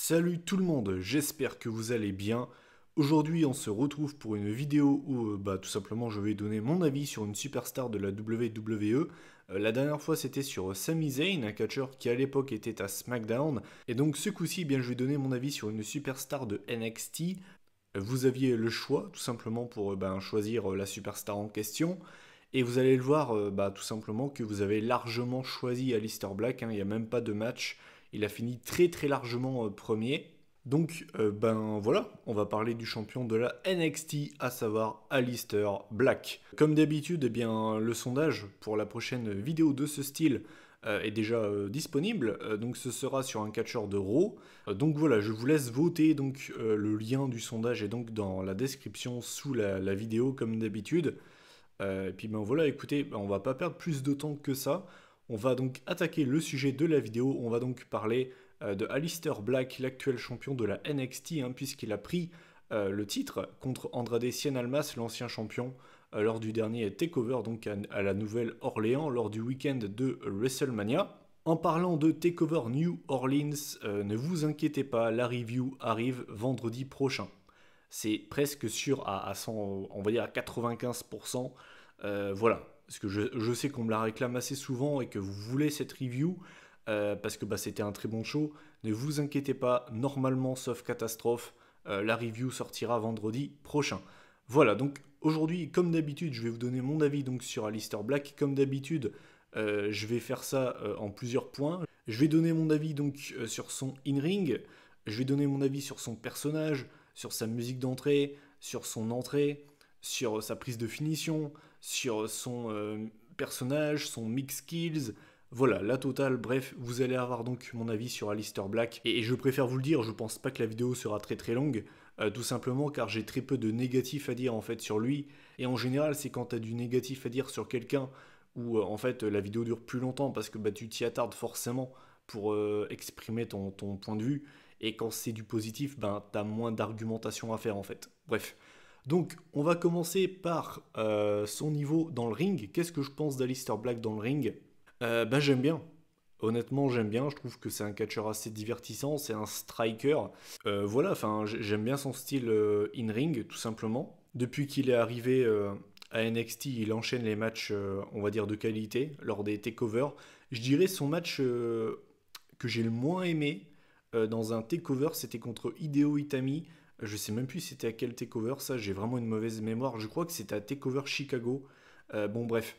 Salut tout le monde, j'espère que vous allez bien. Aujourd'hui on se retrouve pour une vidéo où tout simplement je vais donner mon avis sur une superstar de la WWE. La dernière fois c'était sur Sami Zayn, un catcheur qui à l'époque était à SmackDown. Et donc ce coup-ci je vais donner mon avis sur une superstar de NXT. Vous aviez le choix tout simplement pour choisir la superstar en question. Et vous allez le voir tout simplement que vous avez largement choisi Aleister Black, hein, il n'y a même pas de match. Il a fini très très largement premier. Donc voilà, on va parler du champion de la NXT, à savoir Aleister Black. Comme d'habitude, le sondage pour la prochaine vidéo de ce style est déjà disponible, donc ce sera sur un catcheur de Raw. Donc voilà, je vous laisse voter, donc le lien du sondage est donc dans la description sous la vidéo comme d'habitude. Et puis voilà, écoutez, on va pas perdre plus de temps que ça. On va donc attaquer le sujet de la vidéo. On va donc parler de Aleister Black, l'actuel champion de la NXT, hein, puisqu'il a pris le titre contre Andrade Cien Almas, l'ancien champion, lors du dernier Takeover, donc à la Nouvelle-Orléans, lors du week-end de WrestleMania. En parlant de Takeover New Orleans, ne vous inquiétez pas, la review arrive vendredi prochain. C'est presque sûr à 100, on va dire à 95%. Voilà, parce que je sais qu'on me la réclame assez souvent et que vous voulez cette review, parce que c'était un très bon show. Ne vous inquiétez pas, normalement, sauf catastrophe, la review sortira vendredi prochain. Voilà, donc aujourd'hui, comme d'habitude, je vais vous donner mon avis donc, sur Aleister Black. Comme d'habitude, je vais faire ça en plusieurs points. Je vais donner mon avis donc sur son in-ring. Je vais donner mon avis sur son personnage, sur sa musique d'entrée, sur son entrée, sur sa prise de finition, sur son personnage, son mix skills. Voilà, la totale, bref, vous allez avoir donc mon avis sur Aleister Black. Et je préfère vous le dire, je pense pas que la vidéo sera très très longue, tout simplement car j'ai très peu de négatifs à dire en fait sur lui. Et en général, c'est quand tu as du négatif à dire sur quelqu'un où en fait la vidéo dure plus longtemps parce que tu t'y attardes forcément pour exprimer ton point de vue. Et quand c'est du positif, t'as moins d'argumentation à faire en fait. Bref. Donc, on va commencer par son niveau dans le ring. Qu'est-ce que je pense d'Aleister Black dans le ring? J'aime bien. Honnêtement, j'aime bien. Je trouve que c'est un catcheur assez divertissant. C'est un striker. Voilà, enfin, j'aime bien son style in-ring, tout simplement. Depuis qu'il est arrivé à NXT, il enchaîne les matchs, on va dire, de qualité lors des takeovers. Je dirais son match que j'ai le moins aimé dans un takeover, c'était contre Hideo Itami. Je sais même plus c'était à quel takeover, ça j'ai vraiment une mauvaise mémoire. Je crois que c'était à takeover Chicago. Bon bref,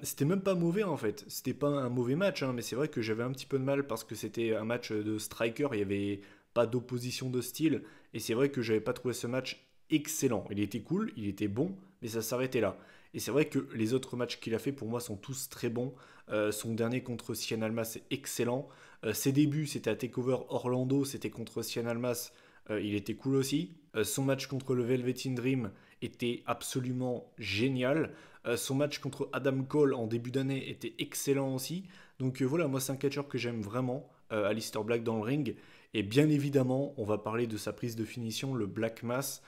c'était même pas mauvais en fait. C'était pas un mauvais match, hein, mais c'est vrai que j'avais un petit peu de mal parce que c'était un match de striker. Il y avait pas d'opposition de style et c'est vrai que j'avais pas trouvé ce match excellent. Il était cool, il était bon, mais ça s'arrêtait là. Et c'est vrai que les autres matchs qu'il a fait pour moi sont tous très bons. Son dernier contre Cien Almas c'est excellent. Ses débuts c'était à Takeover Orlando, c'était contre Cien Almas. Il était cool aussi. Son match contre le Velveteen Dream était absolument génial. Son match contre Adam Cole en début d'année était excellent aussi. Donc voilà, moi c'est un catcheur que j'aime vraiment, Aleister Black dans le ring. Et bien évidemment, on va parler de sa prise de finition, le Black Mass,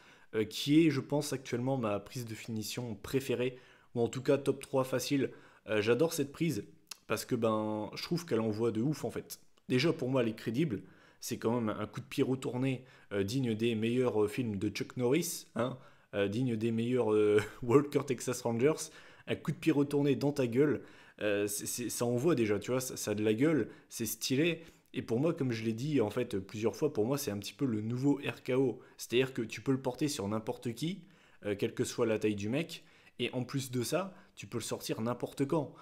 qui est, je pense, actuellement ma prise de finition préférée, ou en tout cas top 3 facile. J'adore cette prise parce que je trouve qu'elle envoie de ouf en fait. Déjà pour moi elle est crédible, c'est quand même un coup de pied retourné digne des meilleurs films de Chuck Norris, hein, digne des meilleurs Walker Texas Rangers, un coup de pied retourné dans ta gueule, ça envoie déjà, tu vois, ça a de la gueule, c'est stylé. Et pour moi, comme je l'ai dit en fait plusieurs fois, pour moi c'est un petit peu le nouveau RKO. C'est-à-dire que tu peux le porter sur n'importe qui, quelle que soit la taille du mec, et en plus de ça, tu peux le sortir n'importe quand.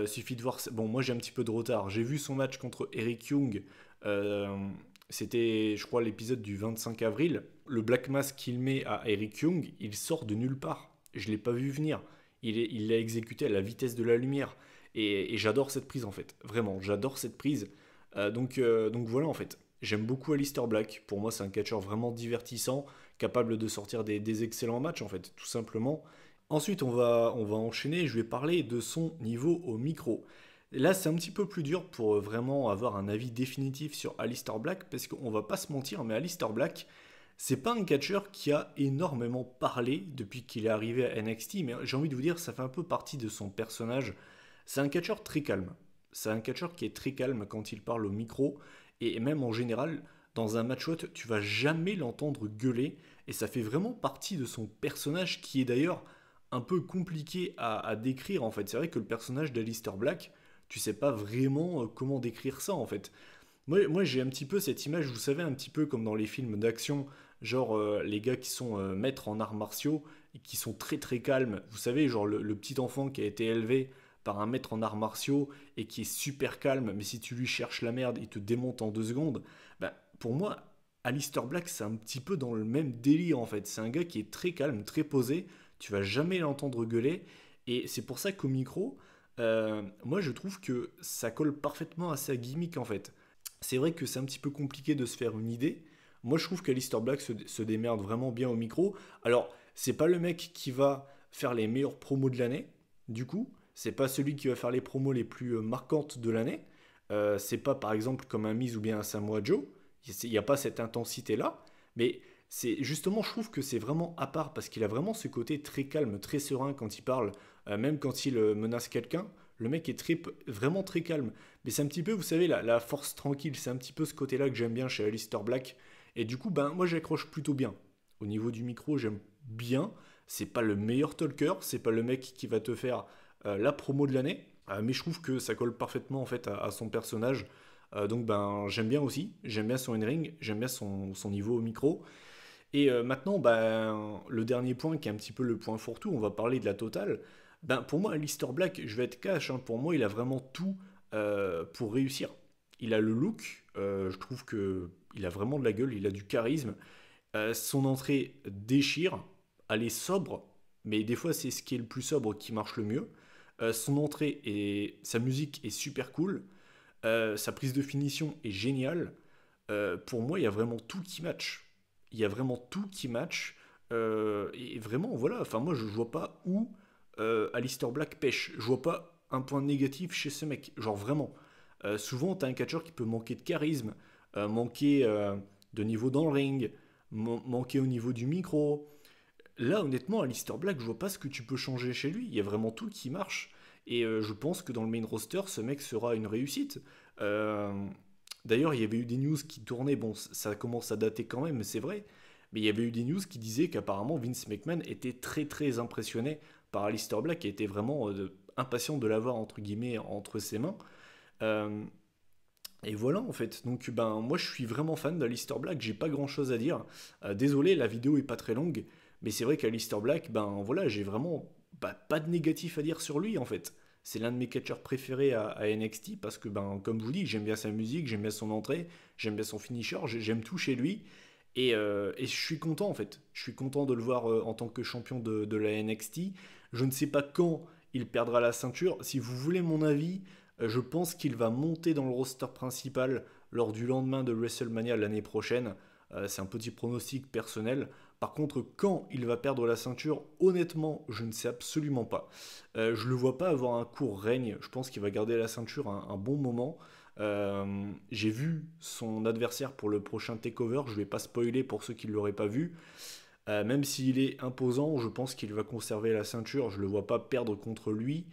Suffit de voir. Bon, moi j'ai un petit peu de retard. J'ai vu son match contre Eric Young. euh, C'était, je crois, l'épisode du 25 avril. Le Black Mass qu'il met à Eric Young, il sort de nulle part. Je ne l'ai pas vu venir. Il l'a exécuté à la vitesse de la lumière. Et j'adore cette prise en fait. Vraiment, j'adore cette prise. Donc voilà en fait. J'aime beaucoup Aleister Black. Pour moi, c'est un catcheur vraiment divertissant, capable de sortir des excellents matchs en fait, tout simplement. Ensuite, on va enchaîner. Je vais parler de son niveau au micro. Là, c'est un petit peu plus dur pour vraiment avoir un avis définitif sur Aleister Black, parce qu'on va pas se mentir, mais Aleister Black, c'est pas un catcheur qui a énormément parlé depuis qu'il est arrivé à NXT, mais j'ai envie de vous dire, ça fait un peu partie de son personnage. C'est un catcheur très calme. C'est un catcheur qui est très calme quand il parle au micro, et même en général, dans un match-out, tu vas jamais l'entendre gueuler, et ça fait vraiment partie de son personnage qui est d'ailleurs un peu compliqué à décrire en fait. C'est vrai que le personnage d'Alistair Black, tu sais pas vraiment comment décrire ça en fait. Moi j'ai un petit peu cette image, vous savez, un petit peu comme dans les films d'action, genre les gars qui sont maîtres en arts martiaux et qui sont très très calmes. Vous savez, genre le petit enfant qui a été élevé par un maître en arts martiaux et qui est super calme, mais si tu lui cherches la merde, il te démonte en 2 secondes. Bah, pour moi, Alistair Black, c'est un petit peu dans le même délire en fait. C'est un gars qui est très calme, très posé. Tu vas jamais l'entendre gueuler. Et c'est pour ça qu'au micro, moi je trouve que ça colle parfaitement à sa gimmick en fait. C'est vrai que c'est un petit peu compliqué de se faire une idée. Moi, je trouve qu'Alistair Black se démerde vraiment bien au micro. Alors, c'est pas le mec qui va faire les meilleures promos de l'année, du coup. C'est pas celui qui va faire les promos les plus marquantes de l'année. C'est pas, par exemple, comme un Miz ou bien un Samoa Joe. Il n'y a pas cette intensité-là. Mais c'est justement, je trouve que c'est vraiment à part parce qu'il a vraiment ce côté très calme, très serein quand il parle, même quand il menace quelqu'un. Le mec est vraiment très calme. Mais c'est un petit peu, vous savez, la force tranquille. C'est un petit peu ce côté-là que j'aime bien chez Alistair Black. Et du coup, ben, moi, j'accroche plutôt bien. Au niveau du micro, j'aime bien. C'est pas le meilleur talker. C'est pas le mec qui va te faire la promo de l'année. Mais je trouve que ça colle parfaitement en fait à son personnage. Donc ben j'aime bien aussi, j'aime bien son in-ring, j'aime bien son niveau au micro. Et maintenant, ben, le dernier point qui est un petit peu le point fourre-tout, on va parler de la totale. Ben, pour moi, Alistair Black, je vais être cash, hein, pour moi, il a vraiment tout pour réussir. Il a le look, je trouve que il a vraiment de la gueule, il a du charisme. Son entrée déchire, elle est sobre, mais des fois, c'est ce qui est le plus sobre qui marche le mieux. Son entrée et sa musique est super cool. Sa prise de finition est géniale. Pour moi, il y a vraiment tout qui match. Il y a vraiment tout qui match. Et vraiment, voilà. Enfin, moi, je vois pas où Alistair Black pêche. Je vois pas un point négatif chez ce mec. Genre vraiment. Souvent, t'as un catcheur qui peut manquer de charisme, manquer de niveau dans le ring, manquer au niveau du micro. Là, honnêtement, Alistair Black, je vois pas ce que tu peux changer chez lui. Il y a vraiment tout qui marche. Et je pense que dans le main roster, ce mec sera une réussite. Euh, D'ailleurs, il y avait eu des news qui tournaient. Bon, ça commence à dater quand même, c'est vrai. Mais il y avait eu des news qui disaient qu'apparemment Vince McMahon était très très impressionné par Alistair Black et était vraiment impatient de l'avoir entre guillemets entre ses mains. Euh, et voilà en fait. Donc ben moi je suis vraiment fan d'Alistair Black, j'ai pas grand chose à dire. Désolé, la vidéo est pas très longue, mais c'est vrai qu'Alistair Black, ben voilà, j'ai vraiment pas de négatif à dire sur lui en fait. C'est l'un de mes catcheurs préférés à NXT parce que ben comme je vous dis, j'aime bien sa musique, j'aime bien son entrée, j'aime bien son finisher, j'aime tout chez lui. Et je suis content en fait. Je suis content de le voir en tant que champion de la NXT. Je ne sais pas quand il perdra la ceinture. Si vous voulez mon avis, je pense qu'il va monter dans le roster principal lors du lendemain de WrestleMania l'année prochaine. C'est un petit pronostic personnel. Par contre, quand il va perdre la ceinture, honnêtement, je ne sais absolument pas. Je ne le vois pas avoir un court règne. Je pense qu'il va garder la ceinture un bon moment. J'ai vu son adversaire pour le prochain takeover. Je ne vais pas spoiler pour ceux qui ne l'auraient pas vu. Même s'il est imposant, je pense qu'il va conserver la ceinture. Je ne le vois pas perdre contre lui.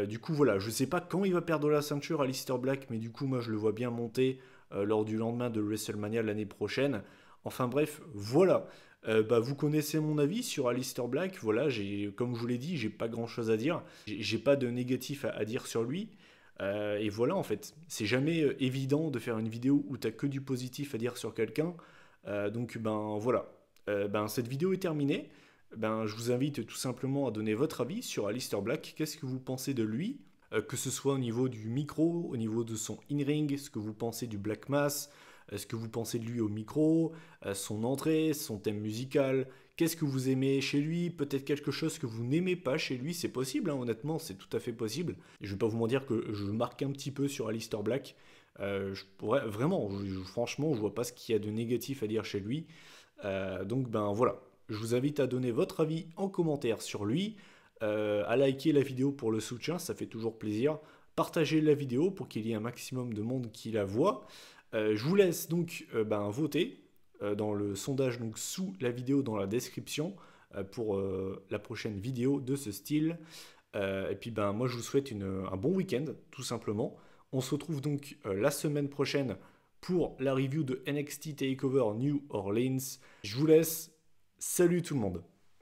Du coup, voilà, je ne sais pas quand il va perdre la ceinture, Alistair Black, mais du coup, moi, je le vois bien monter lors du lendemain de WrestleMania l'année prochaine. Enfin bref, voilà. Bah, vous connaissez mon avis sur Alistair Black. Voilà, comme je vous l'ai dit, j'ai pas grand-chose à dire. J'ai pas de négatif à dire sur lui. Et voilà, en fait, c'est jamais évident de faire une vidéo où t'as que du positif à dire sur quelqu'un. Donc, ben voilà. Ben, cette vidéo est terminée. Ben, je vous invite tout simplement à donner votre avis sur Alistair Black. Qu'est-ce que vous pensez de lui? Que ce soit au niveau du micro, au niveau de son in-ring, ce que vous pensez du Black Mass, ce que vous pensez de lui au micro, son entrée, son thème musical, qu'est-ce que vous aimez chez lui, peut-être quelque chose que vous n'aimez pas chez lui, c'est possible, hein, honnêtement, c'est tout à fait possible. Je ne vais pas vous mentir que je marque un petit peu sur Alistair Black. Vraiment, franchement, je vois pas ce qu'il y a de négatif à dire chez lui. Donc ben voilà, je vous invite à donner votre avis en commentaire sur lui, à liker la vidéo pour le soutien, ça fait toujours plaisir. Partagez la vidéo pour qu'il y ait un maximum de monde qui la voit. Je vous laisse donc ben, voter dans le sondage donc, sous la vidéo dans la description pour la prochaine vidéo de ce style. Et puis ben, moi je vous souhaite un bon week-end tout simplement. On se retrouve donc la semaine prochaine pour la review de NXT TakeOver New Orleans. Je vous laisse. Salut tout le monde.